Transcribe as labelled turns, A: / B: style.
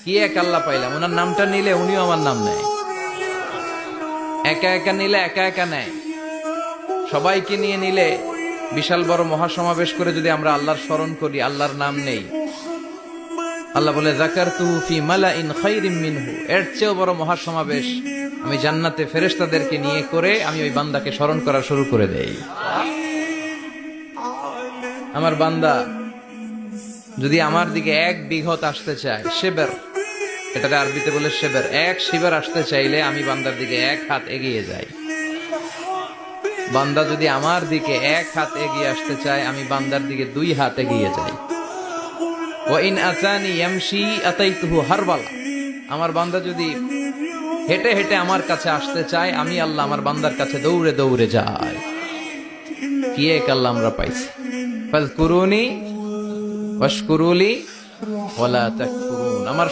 A: কি এক আল্লাহ পাইলাম, ওনার নামটা নিলে উনিও আমার নাম নেয়, একা একা নিলে একা একা নেয়, সবাইকে নিয়ে নিলে, বিশাল বড় মহাসমাবেশ করে যদি আমরা আল্লাহর স্মরণ করি, আল্লাহর নাম নেই, আল্লাহ বলে যাকারতুহু ফি মালাইন খায়রিম মিনহু, এর চেয়েও বড় মহাসমাবেশ আমি জান্নাতে ফেরেশতাদেরকে নিয়ে করে আমি ওই বান্দাকে স্মরণ করা শুরু করে দেই। আমার বান্দা যদি আমার দিকে এক বিঘত আসতে চায়, শেবের, এটাকে আরবিতে বলে শেবের, এক শিবের আসতে চাইলে আমি বান্দার দিকে এক হাত এগিয়ে যাই। বান্দা যদি আমার দিকে এক হাত এগিয়ে আসতে চায়, আমি বান্দার দিকে 2 হাত এগিয়ে যাই। ওয়া ইন আতানি ইয়ামশি আতাইতুহু হারবালা, আমার বান্দা যদি হেঁটে হেঁটে আমার কাছে আসতে চায়, আমি আল্লাহ আমার বান্দার কাছে দৌড়ে দৌড়ে যাই। কি এক আল্লাহ আমরা পাইছি। ফাযকুরুনি ওয়াশকুরুলি ওয়ালা তাকফুরুন। আমার